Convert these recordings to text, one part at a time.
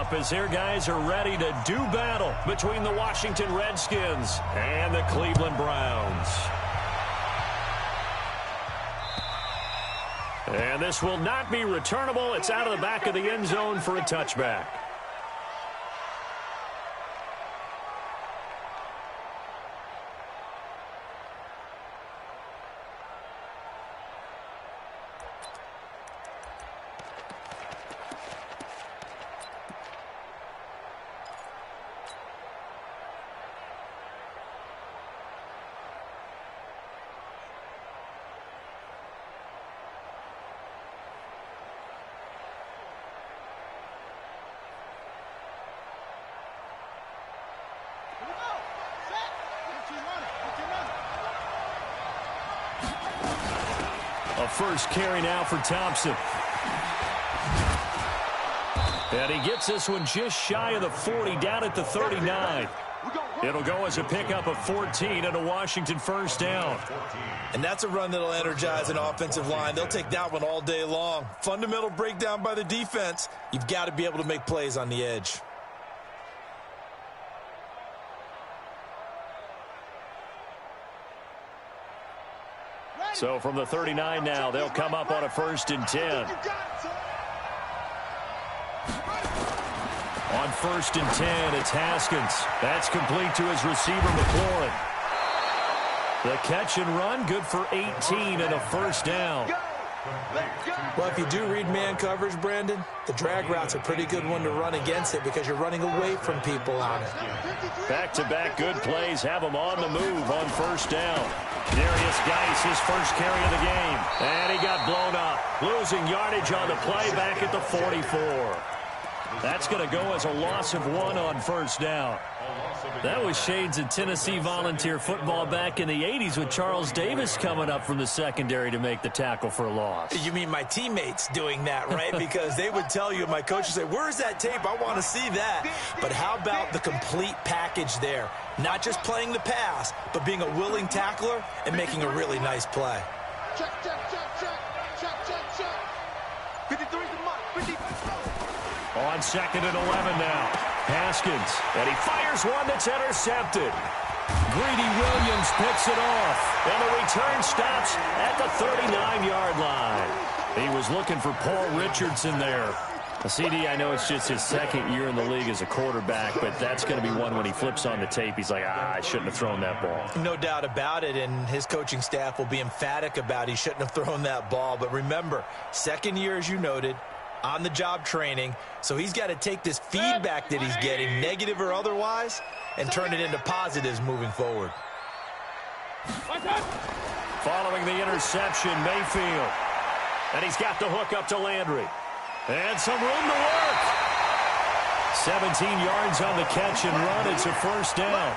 up as their guys are ready to do battle between the Washington Redskins and the Cleveland Browns. And this will not be returnable. It's out of the back of the end zone for a touchback. A first carry now for Thompson. And he gets this one just shy of the 40, down at the 39. It'll go as a pickup of 14 and a Washington first down. And that's a run that'll energize an offensive line. They'll take that one all day long. Fundamental breakdown by the defense. You've got to be able to make plays on the edge. So from the 39 now, they'll come up on a 1st and 10. On 1st and 10, it's Haskins. That's complete to his receiver, McLaurin. The catch and run, good for 18 and a first down. Well, if you do read man coverage, Brandon, the drag route's a pretty good one to run against it because you're running away from people on it. Back-to-back good plays have him on the move on first down. Darius Geis, his first carry of the game. And he got blown up, losing yardage on the play back at the 44. That's going to go as a loss of 1 on first down. That was shades of Tennessee volunteer football back in the 80s with Charles Davis coming up from the secondary to make the tackle for a loss. You mean my teammates doing that, right? Because they would tell you, my coach would say, where's that tape? I want to see that. But how about the complete package there? Not just playing the pass, but being a willing tackler and making a really nice play. Check, check, check, check, check, check, check. 53's the mark, 53. On 2nd and 11 now. Haskins, and he fires one that's intercepted. Greedy Williams picks it off, and the return stops at the 39-yard line. He was looking for Paul Richardson there. CD, I know it's just his 2nd year in the league as a quarterback, but that's going to be one when he flips on the tape. He's like, I shouldn't have thrown that ball. No doubt about it, and his coaching staff will be emphatic about he shouldn't have thrown that ball. But remember, 2nd year, as you noted, on-the-job training, so he's got to take this feedback that he's getting, negative or otherwise, and turn it into positives moving forward. Following the interception, Mayfield. And he's got the hook up to Landry. And some room to work. 17 yards on the catch and run. It's a first down.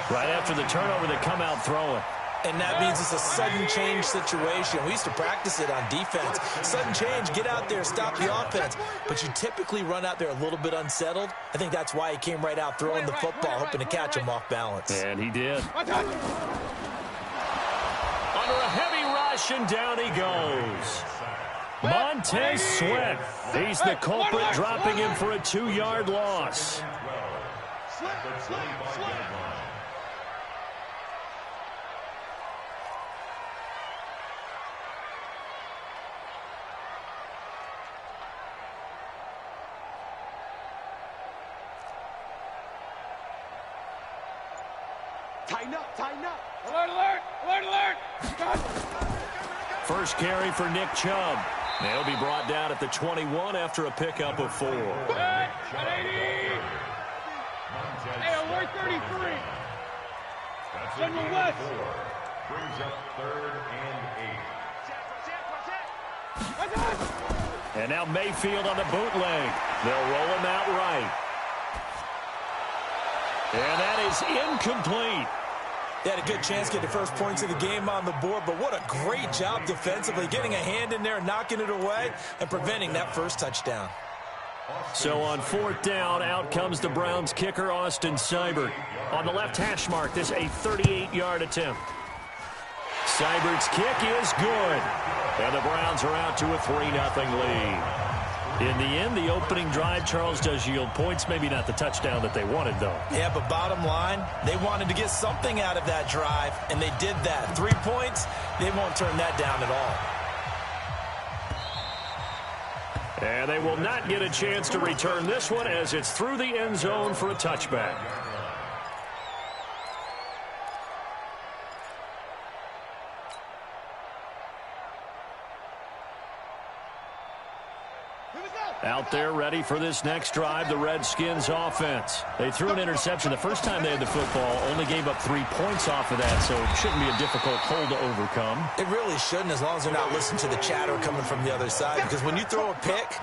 Right after the turnover, they come out throwing. And that means it's a sudden change situation. We used to practice it on defense. Sudden change, get out there, stop the offense. But you typically run out there a little bit unsettled. I think that's why he came right out throwing the football, hoping to catch him off balance. And he did. Under a heavy rush, and down he goes. Montez Sweat. He's the culprit, dropping him for a 2-yard loss. Tighten up, tighten up. Alert, alert, alert, alert. First carry for Nick Chubb. They'll be brought down at the 21 after a pickup of 4. Hey, alert 33. Central West. Brings up 3rd and 8. And now Mayfield on the bootleg. They'll roll him out right. And that is incomplete. They had a good chance to get the first points of the game on the board, but what a great job defensively, getting a hand in there, knocking it away, and preventing that first touchdown. So on 4th down, out comes the Browns kicker, Austin Seibert. On the left hash mark, this a 38-yard attempt. Seibert's kick is good. And the Browns are out to a 3-0 lead. In the end, the opening drive, Charles, does yield points. Maybe not the touchdown that they wanted, though. Yeah, but bottom line, they wanted to get something out of that drive, and they did that. 3 points, they won't turn that down at all. And they will not get a chance to return this one as it's through the end zone for a touchback. Out there ready for this next drive, the Redskins offense. They threw an interception the first time they had the football, only gave up 3 points off of that, so it shouldn't be a difficult hole to overcome. It really shouldn't, as long as they're not listening to the chatter coming from the other side, because when you throw a pick,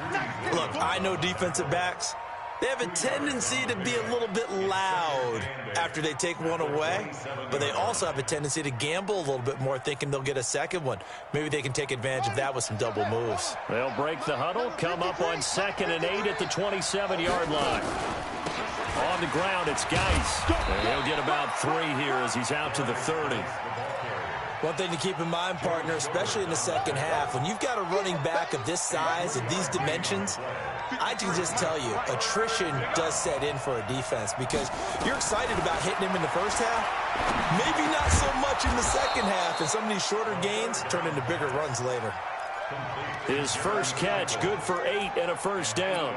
look, I know defensive backs, they have a tendency to be a little bit loud after they take one away, but they also have a tendency to gamble a little bit more, thinking they'll get a second one. Maybe they can take advantage of that with some double moves. They'll break the huddle, come up on 2nd and 8 at the 27-yard line. On the ground, it's Geis. He'll get about 3 here as he's out to the 30. One thing to keep in mind, partner, especially in the second half, when you've got a running back of this size, of these dimensions, I can just tell you, attrition does set in for a defense because you're excited about hitting him in the first half, maybe not so much in the second half, and some of these shorter gains turn into bigger runs later. His first catch, good for 8 and a first down.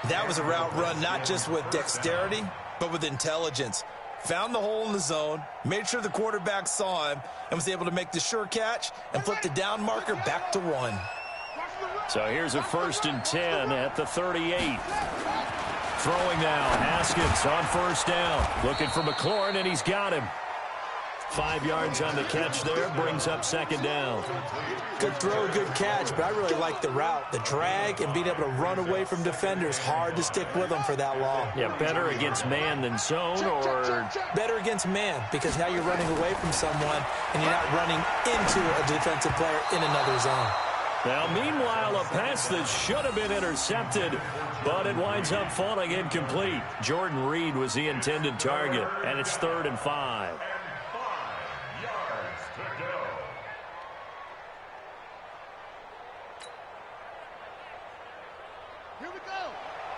That was a route run not just with dexterity, but with intelligence. Found the hole in the zone, made sure the quarterback saw him, and was able to make the sure catch and flip the down marker back to 1. So here's a 1st and 10 at the 38. Throwing now, Haskins on first down. Looking for McLaurin, and he's got him. 5 yards on the catch there, brings up 2nd down. Good throw, good catch, but I really like the route. The drag and being able to run away from defenders, hard to stick with them for that long. Yeah, better against man than zone, or? Better against man, because now you're running away from someone, and you're not running into a defensive player in another zone. Now, meanwhile, a pass that should have been intercepted, but it winds up falling incomplete. Jordan Reed was the intended target, and it's 3rd and 5. Here we go.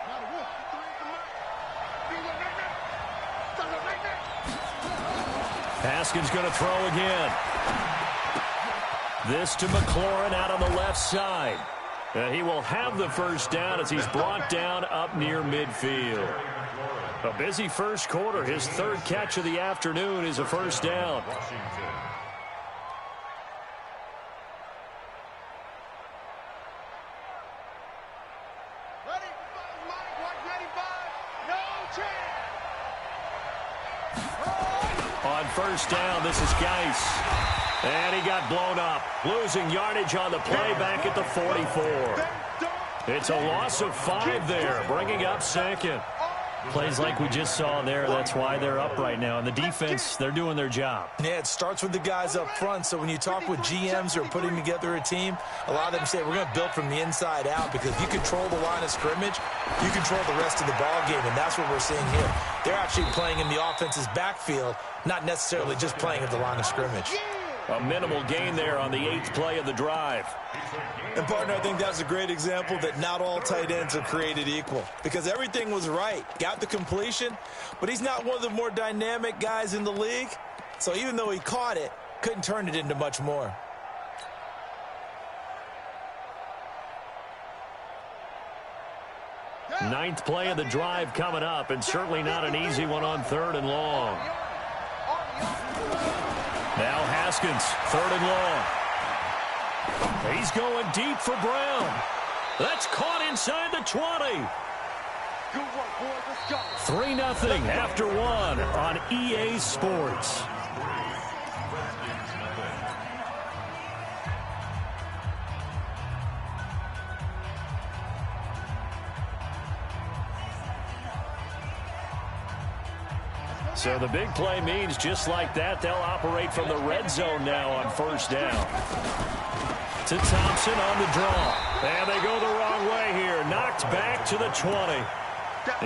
Now the wolf. Haskins going to throw again. This to McLaurin out on the left side. He will have the first down as he's brought down up near midfield. A busy first quarter. His 3rd catch of the afternoon is a first down. On first down, this is Geis. And he got blown up. Losing yardage on the play back at the 44. It's a loss of 5 there, bringing up 2nd. Plays like we just saw there, that's why they're up right now. And the defense, they're doing their job. Yeah, it starts with the guys up front. So when you talk with GMs who are putting together a team, a lot of them say we're going to build from the inside out, because if you control the line of scrimmage, you control the rest of the ball game, and that's what we're seeing here. They're actually playing in the offense's backfield, not necessarily just playing at the line of scrimmage. A minimal gain there on the 8th play of the drive. And, partner, I think that's a great example that not all tight ends are created equal, because everything was right. Got the completion, but he's not one of the more dynamic guys in the league. So even though he caught it, couldn't turn it into much more. Ninth play of the drive coming up, and certainly not an easy one on 3rd and long. Now Haskins, 3rd and long. He's going deep for Brown. That's caught inside the 20. 3-0 after 1 on EA Sports. So the big play means just like that, they'll operate from the red zone now on first down. To Thompson on the draw. And they go the wrong way here. Knocked back to the 20.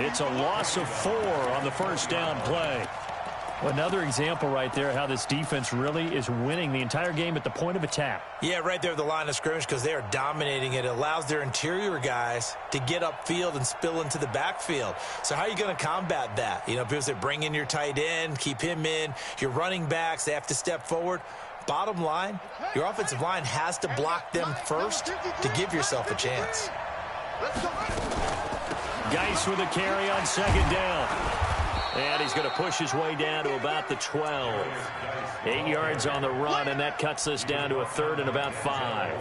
It's a loss of 4 on the first down play. Well, another example right there how this defense really is winning the entire game at the point of attack. Yeah, right there at the line of scrimmage because they are dominating it. It allows their interior guys to get upfield and spill into the backfield. So how are you going to combat that? You know, people say bring in your tight end, keep him in. Your running backs, they have to step forward. Bottom line, your offensive line has to block them first to give yourself a chance. Geis with a carry on second down. And he's going to push his way down to about the 12. 8 yards on the run, and that cuts this down to a 3rd and about 5.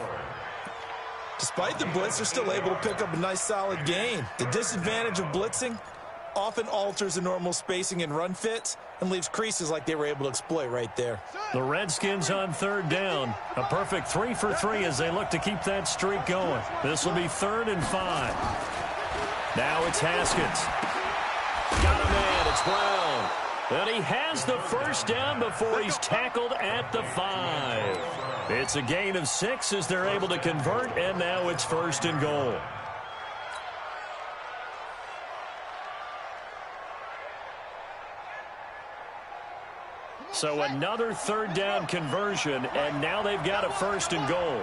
Despite the blitz, they're still able to pick up a nice, solid gain. The disadvantage of blitzing often alters the normal spacing and run fits and leaves creases like they were able to exploit right there. The Redskins on 3rd down. A perfect 3 for 3 as they look to keep that streak going. This will be 3rd and 5. Now it's Haskins. Got a man, it's Brown. And he has the first down before he's tackled at the 5. It's a gain of 6 as they're able to convert, and now it's 1st and goal. So another 3rd down conversion, and now they've got a 1st and goal.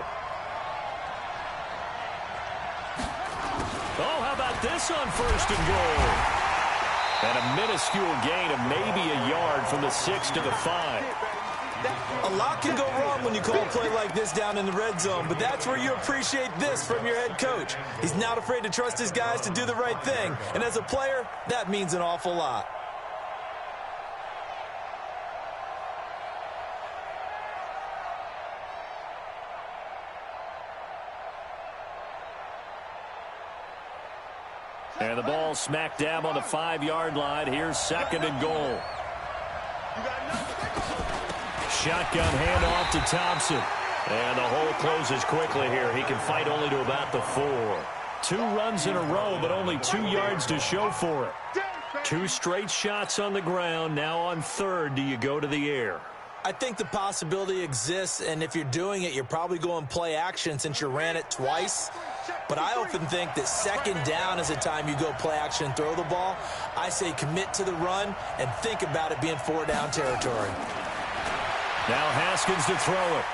Oh, how about this on 1st and goal? And a minuscule gain of maybe a yard from the 6 to the 5. A lot can go wrong when you call a play like this down in the red zone, but that's where you appreciate this from your head coach. He's not afraid to trust his guys to do the right thing, and as a player, that means an awful lot. And the ball smack dab on the 5-yard line. Here's 2nd and goal. Shotgun handoff to Thompson. And the hole closes quickly here. He can fight only to about the 4. 2 runs in a row, but only 2 yards to show for it. 2 straight shots on the ground. Now on 3rd, do you go to the air? I think the possibility exists, and if you're doing it, you're probably going play action since you ran it twice. But I often think that 2nd down is the time you go play action and throw the ball. I say commit to the run and think about it being 4-down territory. Now Haskins to throw it.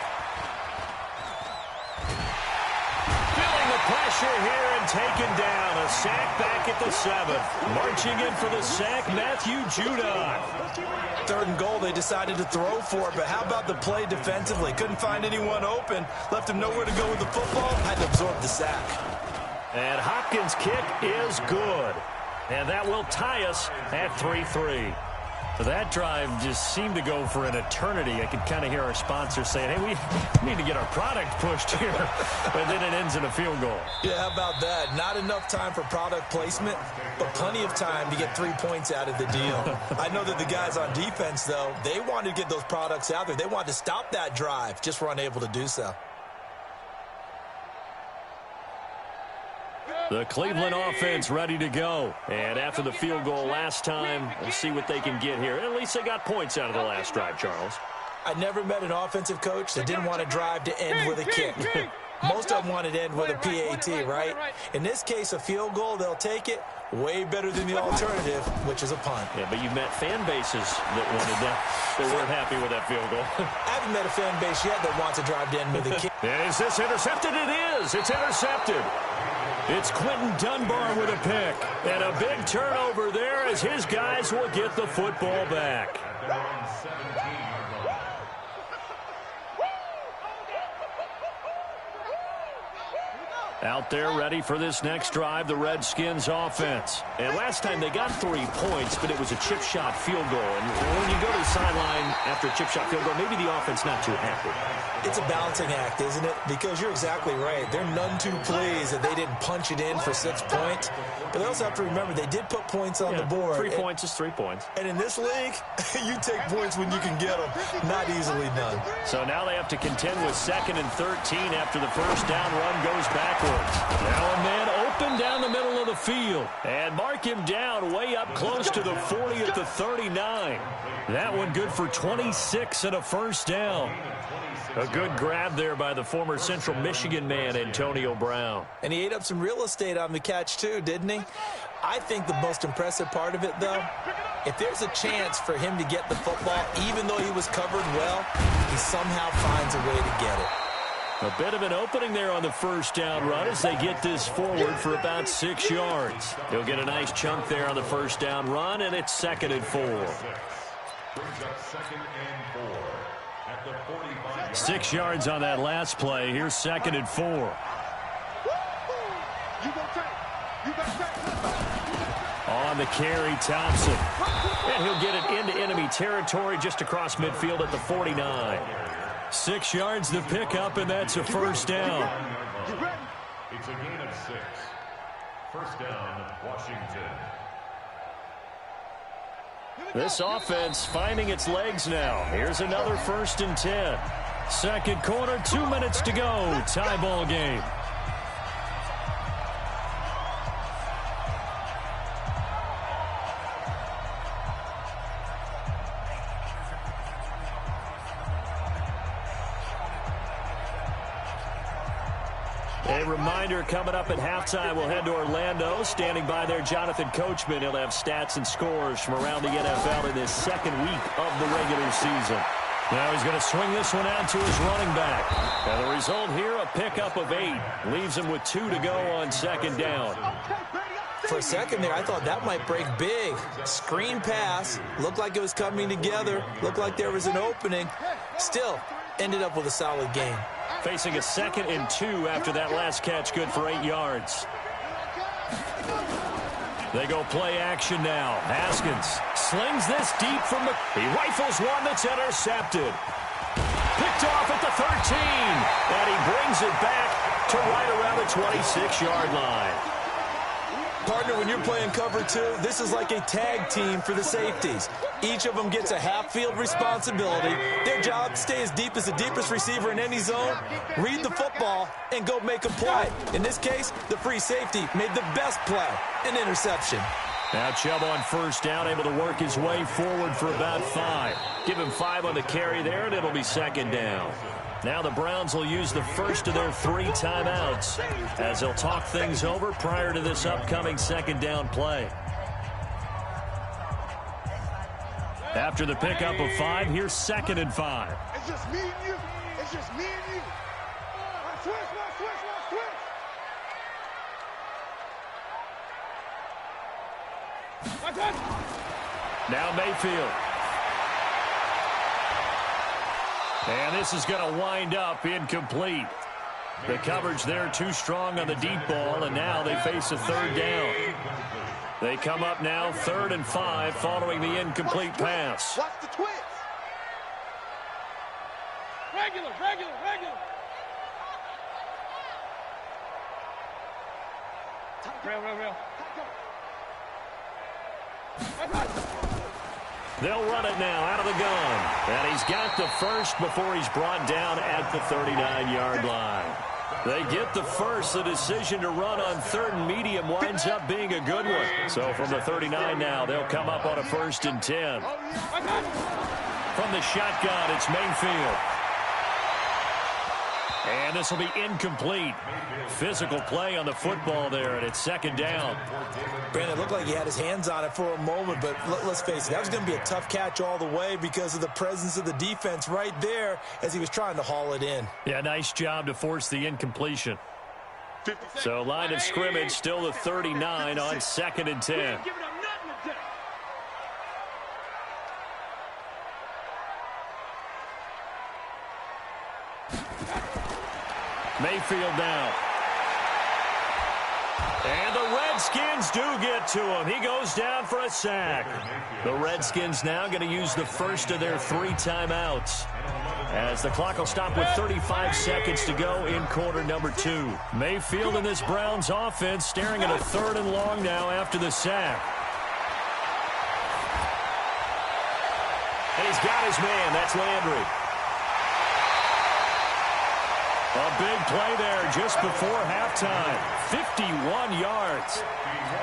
Feeling the pressure here and taken down. A sack back at the 7. Marching in for the sack, Matthew Judon. 3rd and goal, they decided to throw for it, but how about the play defensively? Couldn't find anyone open, left him nowhere to go with the football, had to absorb the sack. And Hopkins' kick is good. And that will tie us at 3-3. That drive just seemed to go for an eternity. I could kind of hear our sponsor saying, hey, we need to get our product pushed here. But then it ends in a field goal. Yeah, how about that? Not enough time for product placement, but plenty of time to get 3 points out of the deal. I know that the guys on defense, though, they wanted to get those products out there. They wanted to stop that drive, just were unable to do so. The Cleveland offense ready to go. And after the field goal last time, we'll see what they can get here. At least they got points out of the last drive, Charles. I never met an offensive coach that didn't want to drive to end with a kick. Most of them wanted to end with a PAT, right? In this case, a field goal, they'll take it. Way better than the alternative, which is a punt. Yeah, but you've met fan bases that wanted that. They weren't happy with that field goal. I haven't met a fan base yet that wants to drive to end with a kick. Is this intercepted? It is. It's intercepted. It's Quentin Dunbar with a pick. And a big turnover there as his guys will get the football back. Out there ready for this next drive, the Redskins offense. And last time they got 3 points, but it was a chip shot field goal. And when you go to the sideline after a chip shot field goal, maybe the offense not too happy. It's a balancing act, isn't it? Because you're exactly right. They're none too pleased that they didn't punch it in for 6 points. But they also have to remember they did put points on the board. 3 points is 3 points. And in this league, you take points when you can get them. Not easily done. So now they have to contend with 2nd and 13 after the first down run goes backwards. Now a man open down the middle of the field. And mark him down way up close to the 40 at the 39. That one good for 26 and a first down. A good grab there by the former Central Michigan man, Antonio Brown. And he ate up some real estate on the catch, too, didn't he? I think the most impressive part of it, though, If there's a chance for him to get the football, even though he was covered well, he somehow finds a way to get it. A bit of an opening there on the first down run as they get this forward for about 6 yards. He'll get a nice chunk there on the first down run, and it's 2nd and 4. Brings up 2nd and 4 at the 45. 6 yards on that last play. Here's 2nd and 4. On the carry, Thompson. And he'll get it into enemy territory just across midfield at the 49. 6 yards the pickup, and that's a first down. It's a gain of 6. First down, Washington. This offense finding its legs now. Here's another 1st and 10. Second quarter, 2 minutes to go. Tie ball game. A reminder, coming up at halftime, we'll head to Orlando. Standing by there, Jonathan Coachman. He'll have stats and scores from around the NFL in this 2nd week of the regular season. Now he's going to swing this one out to his running back. And the result here, a pickup of 8. Leaves him with 2 to go on 2nd down. For a second there, I thought that might break big. Screen pass. Looked like it was coming together. Looked like there was an opening. Still, ended up with a solid gain. Facing a 2nd and 2 after that last catch, good for 8 yards. They go play action now. Haskins slings this deep from the... He rifles one that's intercepted. Picked off at the 13. And he brings it back to right around the 26-yard line. Partner, when you're playing cover 2, this is like a tag team for the safeties. Each of them gets a half-field responsibility. Their job, stay as deep as the deepest receiver in any zone, read the football, and go make a play. In this case, the free safety made the best play, an interception. Now Chubb on first down, able to work his way forward for about 5. Give him 5 on the carry there, and it'll be 2nd down. Now the Browns will use the first of their 3 timeouts as they'll talk things over prior to this upcoming 2nd down play. After the pickup of 5, here's 2nd and 5. It's just me and you. It's just me and you. Switch. Now Mayfield. And this is going to wind up incomplete. The coverage there too strong on the deep ball, and now they face a 3rd down. They come up now 3rd and 5 following the incomplete pass. Watch the twist. Regular. Real. They'll run it now out of the gun. And he's got the first before he's brought down at the 39-yard line. They get the first. The decision to run on 3rd and medium winds up being a good one. So from the 39 now, they'll come up on a 1st and 10. From the shotgun, it's Mayfield. And this will be incomplete. Physical play on the football there, and it's 2nd down. Brandon, it looked like he had his hands on it for a moment, but let's face it, that was going to be a tough catch all the way because of the presence of the defense right there as he was trying to haul it in. Yeah, nice job to force the incompletion. So line of scrimmage still the 39 on 2nd and 10. Mayfield now. And the Redskins do get to him. He goes down for a sack. The Redskins now going to use the first of their 3 timeouts, as the clock will stop with 35 seconds to go in quarter number 2. Mayfield in this Browns offense staring at a 3rd and long now after the sack. And he's got his man. That's Landry. A big play there just before halftime. 51 yards.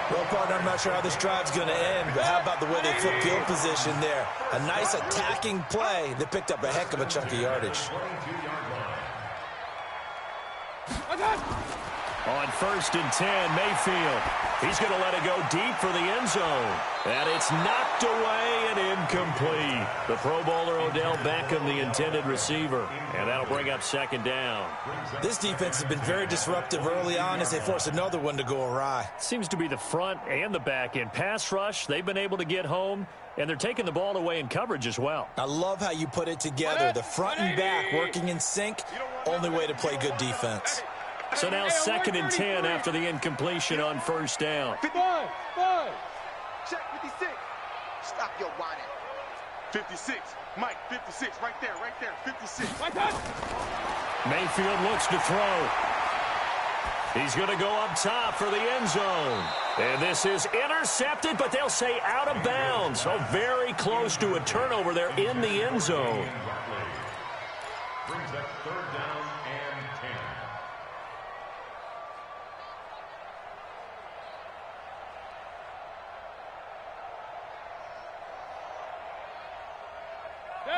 Well, partner, I'm not sure how this drive's going to end, but how about the way they flipped field position there? A nice attacking play that picked up a heck of a chunk of yardage. On 1st and 10, Mayfield. He's going to let it go deep for the end zone. And it's knocked away and incomplete. The Pro Bowler Odell Beckham, the intended receiver. And that'll bring up second down. This defense has been very disruptive early on as they force another one to go awry. Seems to be the front and the back end. Pass rush, they've been able to get home. And they're taking the ball away in coverage as well. I love how you put it together. The front and back working in sync. Only way to play good defense. So now 2nd and 10 after the incompletion on first down. 55. Check 56. Stop your whining. 56. Mike, 56. Right there. 56. Mayfield looks to throw. He's going to go up top for the end zone. And this is intercepted, but they'll say out of bounds. So very close to a turnover there in the end zone. Brings up 3rd down and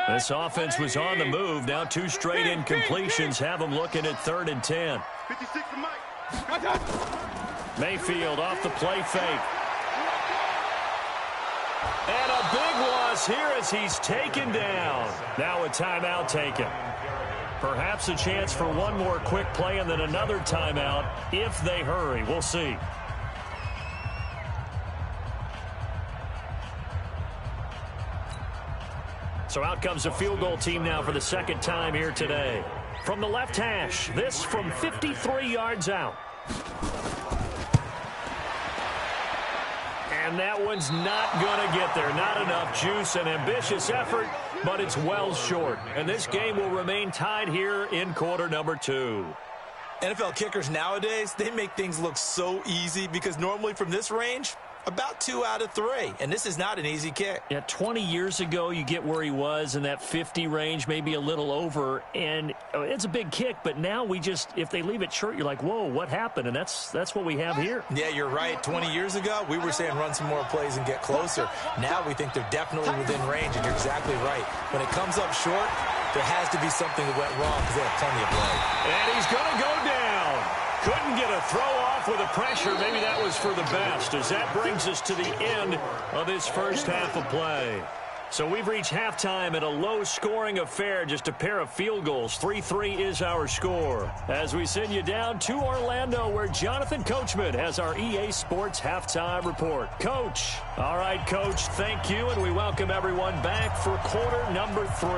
10. This offense was on the move. Now 2 straight incompletions have them looking at 3rd and 10. 56 to Mike. Mayfield off the play fake. And a big loss here as he's taken down. Now a timeout taken. Perhaps a chance for one more quick play and then another timeout if they hurry. We'll see. So out comes the field goal team now for the 2nd time here today. From the left hash, this from 53 yards out. And that one's not going to get there. Not enough juice, an ambitious effort, but it's well short. And this game will remain tied here in quarter number 2. NFL kickers nowadays, they make things look so easy because normally from this range, about 2 out of 3. And this is not an easy kick. Yeah, 20 years ago, you get where he was in that 50 range, maybe a little over. And it's a big kick, but now we just, if they leave it short, you're like, whoa, what happened? And that's what we have here. Yeah, you're right. 20 years ago, we were saying run some more plays and get closer. Now we think they're definitely within range, and you're exactly right. When it comes up short, there has to be something that went wrong because they have plenty of play. And he's going to go down. Couldn't get a throw off with the pressure. Maybe that was for the best, as that brings us to the end of this first half of play. So we've reached halftime at a low-scoring affair, just a pair of field goals. 3-3 is our score. As we send you down to Orlando, where Jonathan Coachman has our EA Sports Halftime Report. Coach. All right, Coach, thank you, and we welcome everyone back for quarter number 3.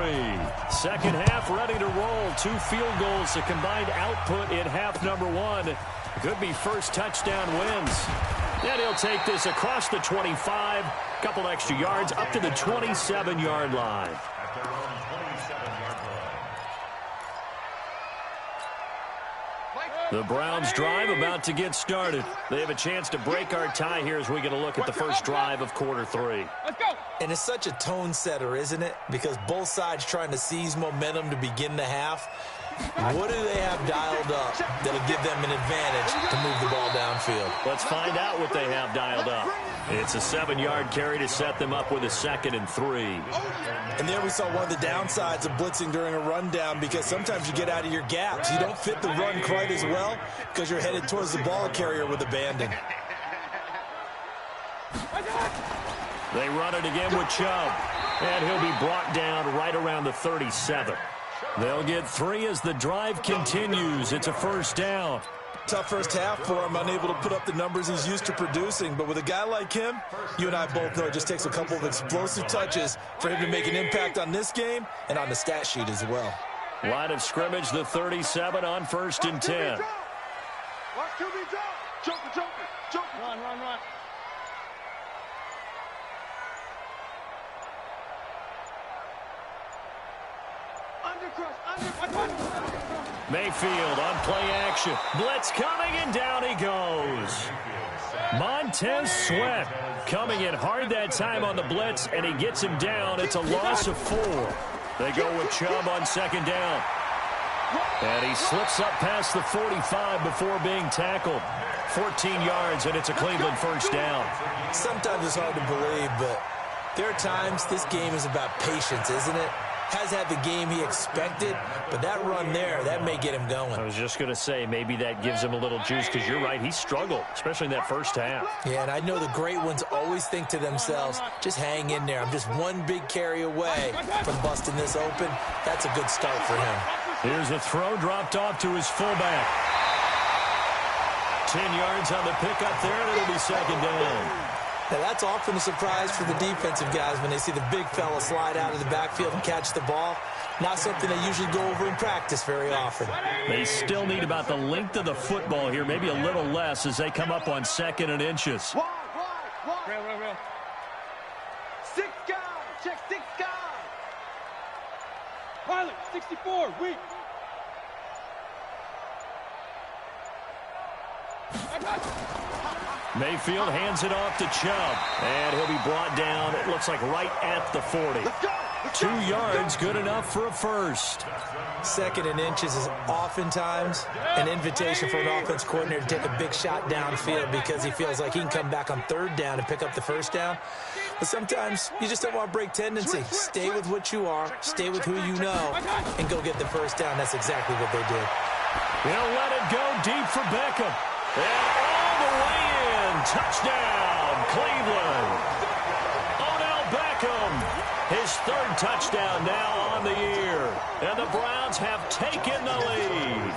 Second half ready to roll. 2 field goals, the combined output in half number 1. Could be first touchdown wins. And he'll take this across the 25, couple extra yards up to the 27-yard line. At their own 27-yard line. The Browns drive about to get started. They have a chance to break our tie here as we get a look at the first drive of quarter 3. Let's go. And it's such a tone setter, isn't it? Because both sides trying to seize momentum to begin the half. What do they have dialed up that'll give them an advantage to move the ball downfield? Let's find out what they have dialed up. It's a 7-yard carry to set them up with a 2nd and 3. And there we saw one of the downsides of blitzing during a rundown, because sometimes you get out of your gaps. You don't fit the run quite as well because you're headed towards the ball carrier with abandon. They run it again with Chubb. And he'll be brought down right around the 37. They'll get 3 as the drive continues. It's a first down. Tough first half for him, unable to put up the numbers he's used to producing. But with a guy like him, you and I both know it just takes a couple of explosive touches for him to make an impact on this game and on the stat sheet as well. Line of scrimmage, the 37 on 1st and 10. Watch QB jump. Joker. Run. Mayfield on play action. Blitz coming, and down he goes. Montez Sweat coming in hard that time on the blitz, and he gets him down. It's a loss of 4. They go with Chubb on 2nd down. And he slips up past the 45 before being tackled. 14 yards, and it's a Cleveland first down. Sometimes it's hard to believe, but there are times this game is about patience, isn't it? has had the game he expected, but that run there, that may get him going. I was just going to say, maybe that gives him a little juice, because you're right, he struggled, especially in that first half. Yeah, and I know the great ones always think to themselves, just hang in there. I'm just one big carry away from busting this open. That's a good start for him. Here's a throw dropped off to his fullback. 10 yards on the pickup there, and it'll be second down. Now, that's often a surprise for the defensive guys when they see the big fella slide out of the backfield and catch the ball. Not something they usually go over in practice very often. They still need about the length of the football here, maybe a little less as they come up on 2nd and inches. Real. 6 guys. Check 6 guys. Pilot, 64, weak. Mayfield hands it off to Chubb, and he'll be brought down, it looks like right at the 40. 2 yards, good enough for a first. 2nd and inches is oftentimes an invitation for an offense coordinator to take a big shot downfield because he feels like he can come back on 3rd down and pick up the first down. But sometimes you just don't want to break tendency. Stay with what you are, stay with who you know, and go get the first down. That's exactly what they did. He'll let it go deep for Beckham. And all the way in. Touchdown, Cleveland. Odell Beckham, his 3rd touchdown now on the year. And the Browns have taken the lead.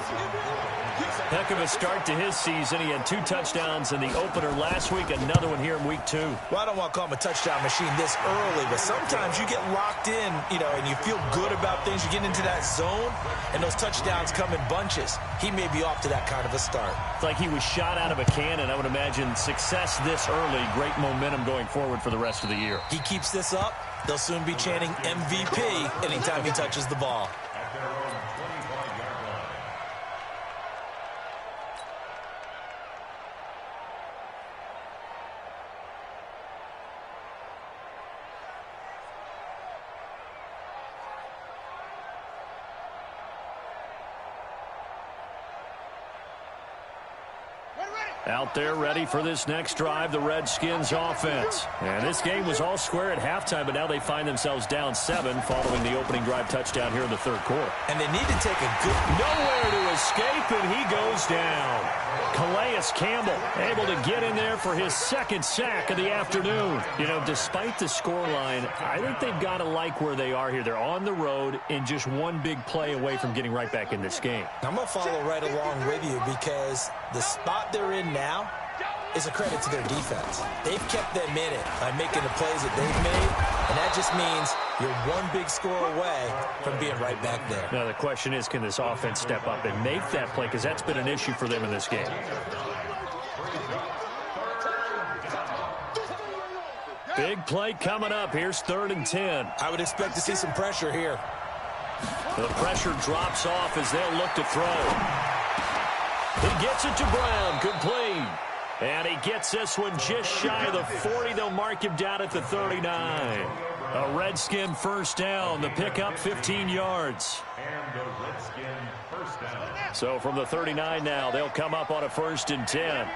Heck of a start to his season. He had 2 touchdowns in the opener last week, another one here in week 2. Well, I don't want to call him a touchdown machine this early, but sometimes you get locked in, and you feel good about things. You get into that zone, and those touchdowns come in bunches. He may be off to that kind of a start. It's like he was shot out of a cannon. I would imagine success this early, great momentum going forward for the rest of the year. He keeps this up, they'll soon be chanting MVP anytime he touches the ball. Out there ready for this next drive, the Redskins offense. And this game was all square at halftime, but now they find themselves down 7 following the opening drive touchdown here in the 3rd quarter. And they need to take a good... Nowhere to escape, and he goes down. Calais Campbell able to get in there for his 2nd sack of the afternoon. Despite the scoreline, I think they've got to like where they are here. They're on the road and just one big play away from getting right back in this game. I'm going to follow right along with you because the spot they're in now is a credit to their defense. They've kept them in it by making the plays that they've made, and that just means you're one big score away from being right back there. Now, the question is, can this offense step up and make that play? Because that's been an issue for them in this game. Big play coming up. Here's 3rd and 10. I would expect to see some pressure here. The pressure drops off as they'll look to throw. He gets it to Brown, complete. And he gets this one just shy of the 40. They'll mark him down at the 39. A Redskin first down. The pickup 15 yards. And the Redskin first down. So from the 39 now, they'll come up on a 1st and 10.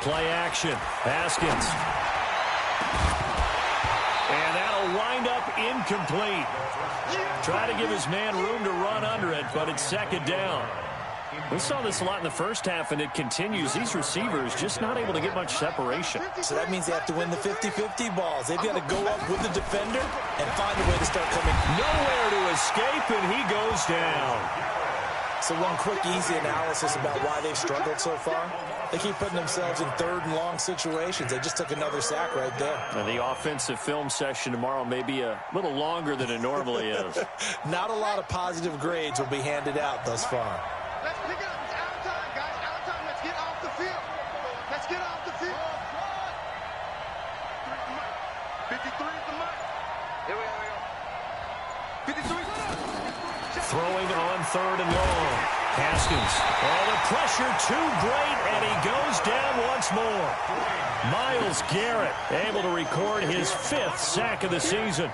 Play action. Haskins. And that'll wind up incomplete. Try to give his man room to run under it, but it's 2nd down. We saw this a lot in the first half, and it continues. These receivers just not able to get much separation. So that means they have to win the 50-50 balls. They've got to go up with the defender and find a way to start coming. Nowhere to escape, and he goes down. So one quick, easy analysis about why they've struggled so far. They keep putting themselves in 3rd and long situations. They just took another sack right there. And the offensive film session tomorrow may be a little longer than it normally is. Not a lot of positive grades will be handed out thus far. Let's pick it up. It's out of time, guys. Out of time. Let's get off the field. Let's get off the field. 53 is the mic. Here we go. 53. Throwing on 3rd and long. Haskins. Oh, the pressure too great, and he goes down once more. Myles Garrett able to record his 5th sack of the season.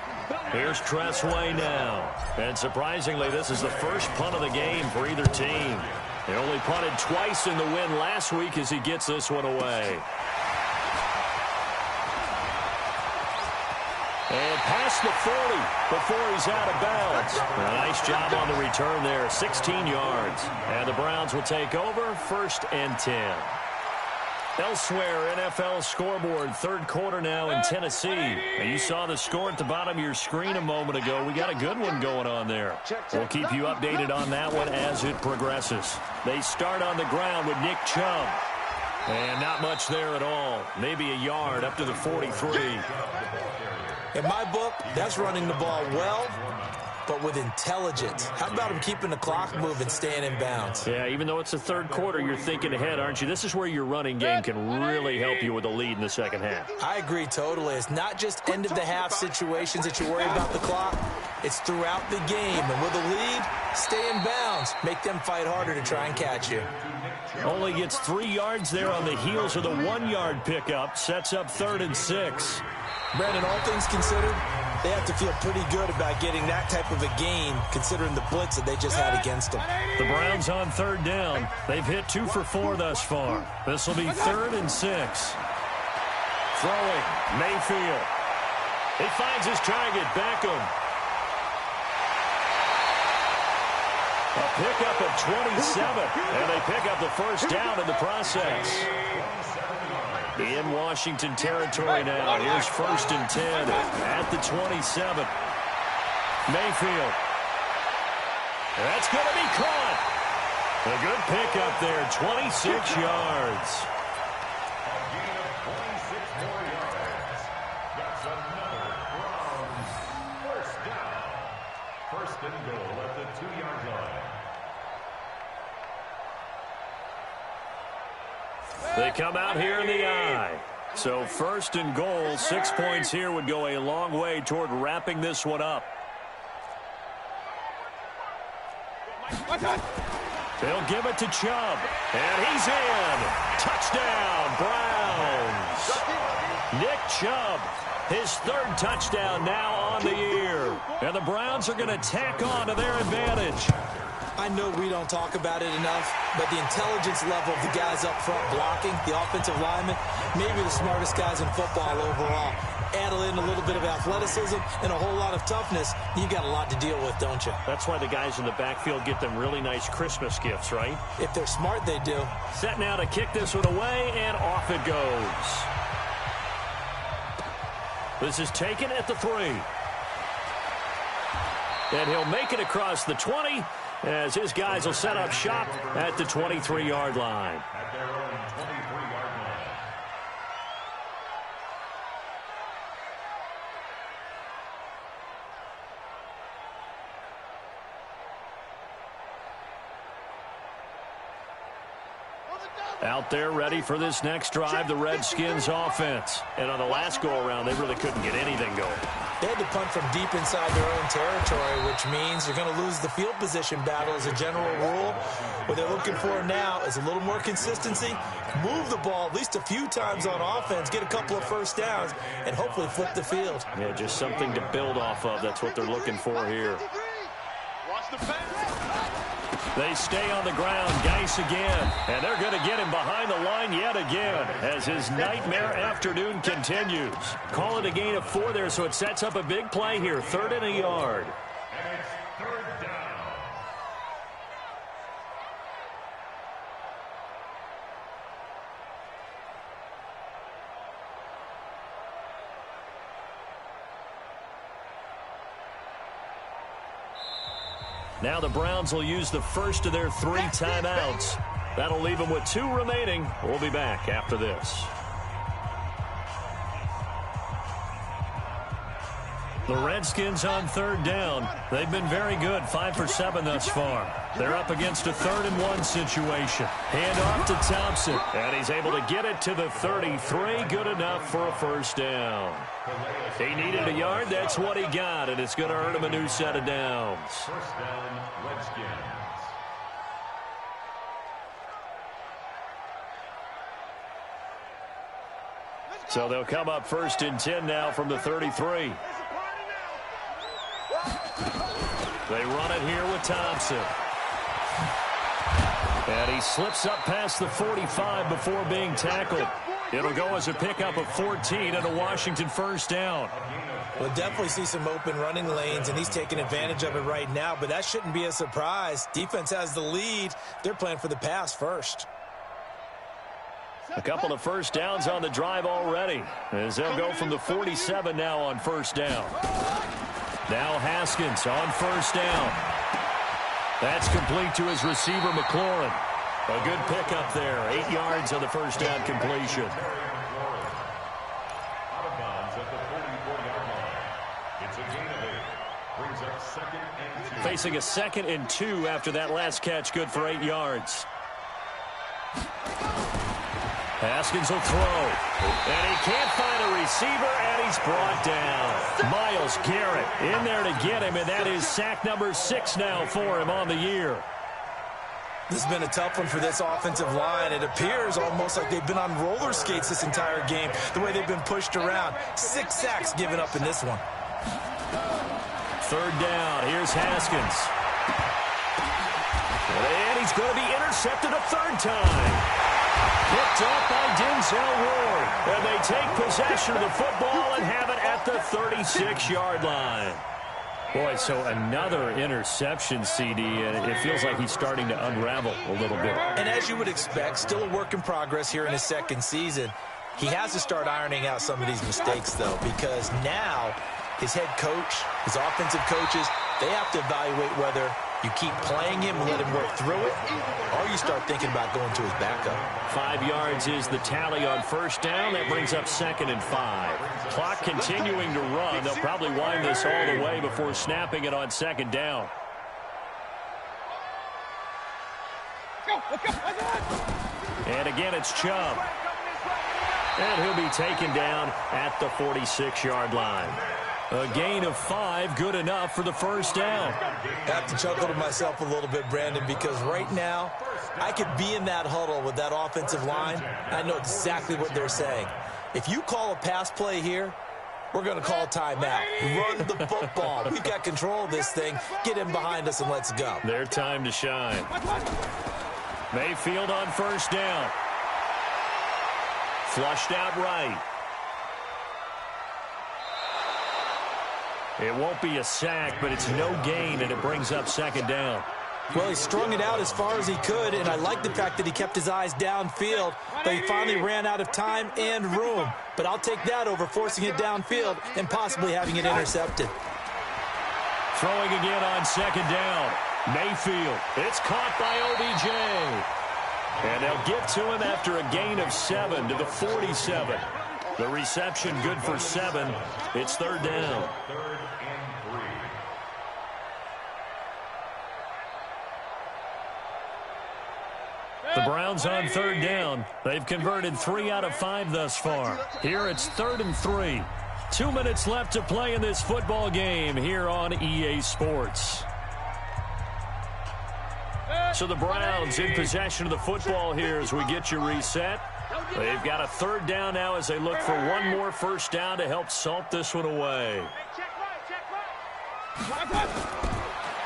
Here's Tressway now. And surprisingly, this is the first punt of the game for either team. They only punted twice in the win last week as he gets this one away. And past the 40 before he's out of bounds. Nice job on the return there, 16 yards. And the Browns will take over, 1st and 10. Elsewhere, NFL scoreboard, third quarter now in Tennessee. And you saw the score at the bottom of your screen a moment ago. We got a good one going on there. We'll keep you updated on that one as it progresses. They start on the ground with Nick Chubb. And not much there at all. Maybe a yard up to the 43. In my book, that's running the ball well, but with intelligence. How about him keeping the clock moving, staying in bounds? Yeah, even though it's the third quarter, you're thinking ahead, aren't you? This is where your running game can really help you with a lead in the second half. I agree totally. It's not just end-of-the-half situations that you worry about the clock. It's throughout the game. And with a lead, stay in bounds. Make them fight harder to try and catch you. Only gets 3 yards there on the heels of the 1-yard pickup. Sets up 3rd and 6. Brandon, all things considered, they have to feel pretty good about getting that type of a gain, considering the blitz that they just had against them. The Browns on 3rd down. They've hit 2 for 4 thus far. This will be 3rd and 6. Throwing, Mayfield. He finds his target, Beckham. A pickup of 27, and they pick up the first down in the process. In Washington territory now. Here's 1st and 10 at the 27. Mayfield. That's going to be caught. A good pickup there, 26 yards. A gain of 26 more yards. That's another Browns first down. 1st and goal at the 2-yard line. They come out here in the eye. So 1st and goal, 6 points here would go a long way toward wrapping this one up. They'll give it to Chubb. And he's in. Touchdown, Browns. Nick Chubb, his 3rd touchdown now on the year. And the Browns are going to tack on to their advantage. I know we don't talk about it enough, but the intelligence level of the guys up front blocking, the offensive linemen, maybe the smartest guys in football overall. Add in a little bit of athleticism and a whole lot of toughness, you got a lot to deal with, don't you? That's why the guys in the backfield get them really nice Christmas gifts, right? If they're smart, they do. Set now to kick this one away, and off it goes. This is taken at the 3. And he'll make it across the 20, as his guys will set up shop at the 23-yard line. At their own 23-yard line. Out there ready for this next drive, the Redskins offense. And on the last go-around, they really couldn't get anything going. They had to punt from deep inside their own territory, which means you're going to lose the field position battle as a general rule. What they're looking for now is a little more consistency, move the ball at least a few times on offense, get a couple of first downs, and hopefully flip the field. Yeah, just something to build off of. That's what they're looking for here. Watch the pass. They stay on the ground, Geis again, and they're going to get him behind the line yet again as his nightmare afternoon continues. Call it a gain of 4 there, so it sets up a big play here, 3rd and a yard. And it's 3rd down. Now the Browns will use the first of their 3 timeouts. That'll leave them with 2 remaining. We'll be back after this. The Redskins on 3rd down. They've been very good, 5 for 7 thus far. They're up against a 3rd and 1 situation. Hand off to Thompson, and he's able to get it to the 33. Good enough for a first down. He needed a yard. That's what he got, and it's going to earn him a new set of downs. First down, Redskins. So they'll come up 1st and 10 now from the 33. They run it here with Thompson. And he slips up past the 45 before being tackled. It'll go as a pickup of 14 and a Washington first down. We'll definitely see some open running lanes, and he's taking advantage of it right now, but that shouldn't be a surprise. Defense has the lead. They're playing for the pass first. A couple of first downs on the drive already, as they'll go from the 47 now on first down. Now Haskins on first down. That's complete to his receiver, McLaurin. A good pickup there. 8 yards on the first down completion. Out of bounds at the 44-yard line. It's a gain of 8. Brings up 2nd and 2. Facing a 2nd and 2 after that last catch, good for 8 yards. Haskins will throw. And he can't find a receiver, and he's brought down. Myles Garrett in there to get him, and that is sack number 6 now for him on the year. This has been a tough one for this offensive line. It appears almost like they've been on roller skates this entire game, the way they've been pushed around. 6 sacks given up in this one. Third down. Here's Haskins. And he's going to be intercepted a third time. Picked up by Denzel Ward. And they take possession of the football and have it at the 36-yard line. Boy, so another interception, CD, and it feels like he's starting to unravel a little bit. And as you would expect, still a work in progress here in his second season. He has to start ironing out some of these mistakes, though, because now his head coach, his offensive coaches, they have to evaluate whether you keep playing him and let him work through it, or you start thinking about going to his backup. 5 yards is the tally on first down. That brings up 2nd and 5. Clock continuing to run. They'll probably wind this all the way before snapping it on 2nd down. And again, it's Chubb. And he'll be taken down at the 46-yard line. A gain of 5, good enough for the first down. I have to chuckle to myself a little bit, Brandon, because right now I could be in that huddle with that offensive line. I know exactly what they're saying. If you call a pass play here, we're going to call a timeout. Run the football. We've got control of this thing. Get him behind us and let's go. Their time to shine. Mayfield on first down. Flushed out right. It won't be a sack, but it's no gain, and it brings up 2nd down. Well, he strung it out as far as he could, and I like the fact that he kept his eyes downfield, but he finally ran out of time and room. But I'll take that over forcing it downfield and possibly having it intercepted. Throwing again on 2nd down. Mayfield. It's caught by OBJ. And they'll get to him after a gain of 7 to the 47. The reception good for 7. It's 3rd down. 3rd and 3. The Browns on 3rd down. They've converted 3 out of 5 thus far. Here it's 3rd and 3. 2 minutes left to play in this football game here on EA Sports. So the Browns in possession of the football here as we get you reset. They've got a 3rd down now as they look for one more first down to help salt this one away.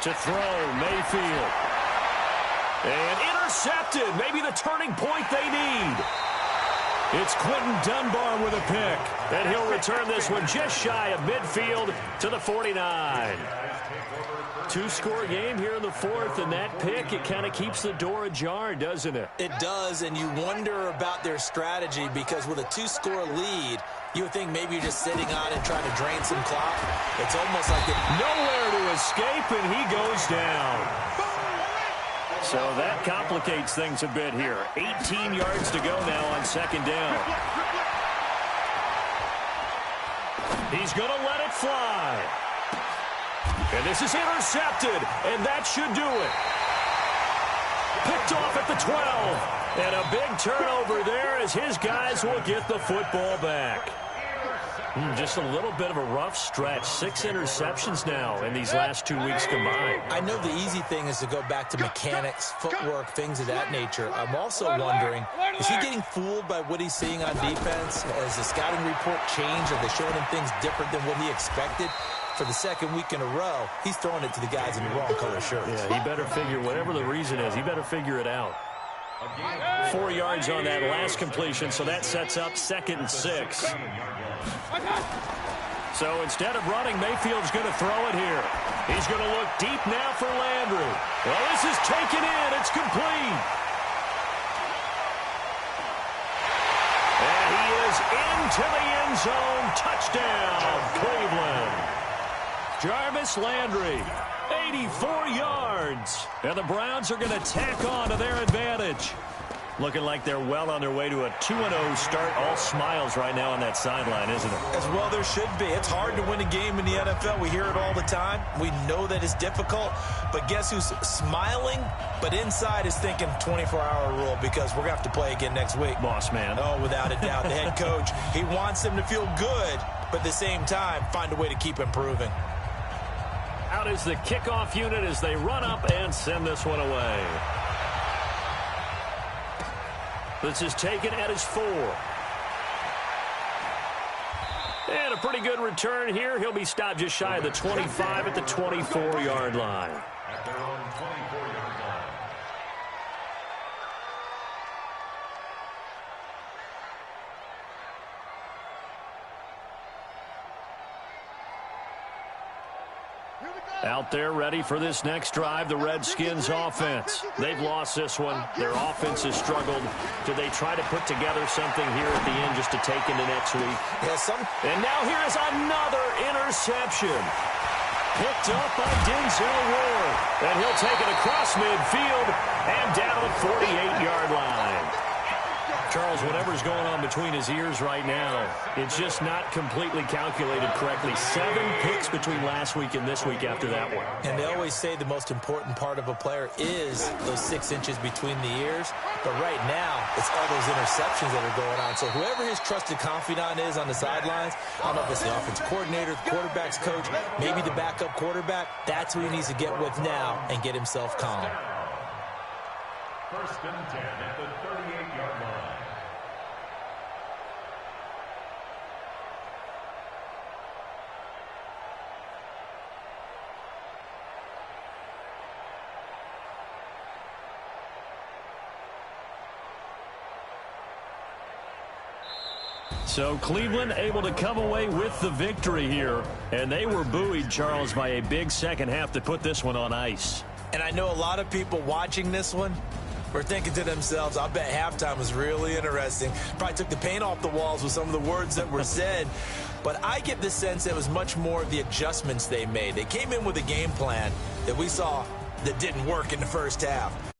To throw, Mayfield. And intercepted. Maybe the turning point they need. It's Quentin Dunbar with a pick. And he'll return this one just shy of midfield to the 49. 2-score game here in the 4th, and that pick, it kind of keeps the door ajar, doesn't it? It does, and you wonder about their strategy because with a 2-score lead, you would think maybe you're just sitting on it trying to drain some clock. It's almost like nowhere to escape, and he goes down. So that complicates things a bit here. 18 yards to go now on 2nd down. He's going to let it fly. And this is intercepted, and that should do it. Picked off at the 12. And a big turnover there as his guys will get the football back. Just a little bit of a rough stretch. 6 interceptions now in these last 2 weeks combined. I know the easy thing is to go back to mechanics, footwork, things of that nature. I'm also wondering, is he getting fooled by what he's seeing on defense? Has the scouting report changed? Are they showing him things different than what he expected? For the 2nd week in a row, he's throwing it to the guys in the wrong color shirts. Yeah, he better figure, whatever the reason is, he better figure it out. 4 yards on that last completion, so that sets up 2nd and 6. So instead of running, Mayfield's going to throw it here. He's going to look deep now for Landry. Well, this is taken in. It's complete. And he is into the end zone. Touchdown, Cleveland. Jarvis Landry, 84 yards. And the Browns are going to tack on to their advantage. Looking like they're well on their way to a 2-0 start. All smiles right now on that sideline, isn't it? As well there should be. It's hard to win a game in the NFL. We hear it all the time. We know that it's difficult. But guess who's smiling? But inside is thinking 24-hour rule because we're going to have to play again next week. Boss man. Oh, without a doubt. The head coach, he wants them to feel good, but at the same time, find a way to keep improving. Out is the kickoff unit as they run up and send this one away. This is taken at his 4. And a pretty good return here. He'll be stopped just shy of the 25 at the 24-yard line. At their own 24-yard line. Out there ready for this next drive, the Redskins offense. They've lost this one. Their offense has struggled. Do they try to put together something here at the end just to take into next week? And now here is another interception. Picked up by Denzel Ward. And he'll take it across midfield and down to the 48-yard line. Charles, whatever's going on between his ears right now, it's just not completely calculated correctly. 7 picks between last week and this week after that one. And they always say the most important part of a player is those 6 inches between the ears. But right now, it's all those interceptions that are going on. So whoever his trusted confidant is on the sidelines, I don't know if it's the offense coordinator, the quarterback's coach, maybe the backup quarterback, that's who he needs to get with now and get himself calm. 1st and 10 at the 38-yard line. So Cleveland able to come away with the victory here. And they were buoyed, Charles, by a big second half to put this one on ice. And I know a lot of people watching this one were thinking to themselves, I bet halftime was really interesting. Probably took the paint off the walls with some of the words that were said. But I get the sense it was much more of the adjustments they made. They came in with a game plan that we saw that didn't work in the first half.